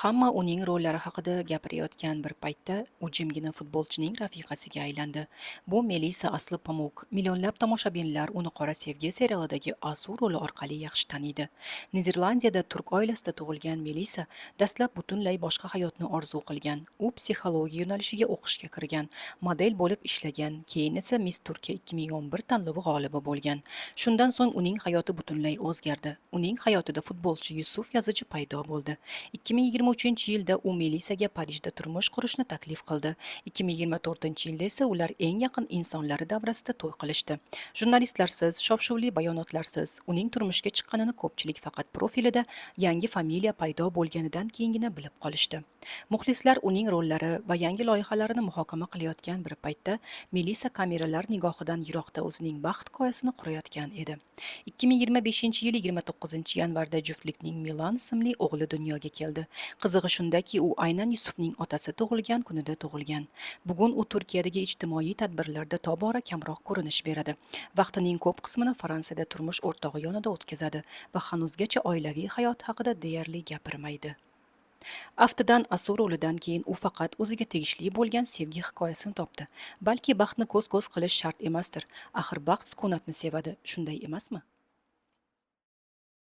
Hamma uning rollari haqida gapirayotgan bir paytda u jimgina futbolchining rafiqasiga aylandi. Bu Melissa Asli Pamuk. Millionlab tomoshabinlar uni Qora sevgi serialidagi Asu roli orqali yaxshi taniydi. Niderlandiyada turk oilasida tug'ilgan Melissa dastlab butunlay boshqa hayotni orzu qilgan. U psixologiya yo'nalishiga o'qishga kirgan, model bo'lib ishlagan, keyin esa Miss Turkiya 2011 tanlovi g'olibi bo'lgan. Shundan so'ng uning hayoti butunlay o'zgardi. Uning hayotida futbolchi Yusuf Yazici paydo bo'ldi. 2023-yilda u Melissaga Parijda turmush qurishni taklif qildi. 2024-yilda esa ular eng yaqin insonlari davrasida to'y qilishdi. Jurnalistlarsiz, shov-shuvli bayonotlarsiz uning turmushga chiqqanini ko'pchilik faqat profilida yangi familiya paydo bo'lganidan keyingina bilib qolishdi. Muxlislar uning rollari va yangi loyihalarini muhokama qilayotgan bir paytda Melissa kameralar nigohidan yiroqda o'zining baxt hikoyasini qurayotgan edi. 2025-yili 29-yanvarda juftlikning Milan ismli o'g'li dunyoga keldi. Qizig'i shundaki, u aynan Yusufning otasi tug'ilgan kunida tug'ilgan. Bugun u Turkiyadagi ijtimoiy tadbirlarda tobora kamroq ko'rinish beradi. Vaqtining ko'p qismini Fransiyada turmush o'rtog'i yonida o'tkazadi va hanuzgacha oilaviy hayot haqida deyarli gapirmaydi. Aftidan Asu rolidan keyin u faqat o'ziga tegishli bo'lgan sevgi hikoyasini topdi. Balki baxtni ko'z-ko'z qilish shart emasdir. Axir baxt sukunatni sevadi, shunday emasmi?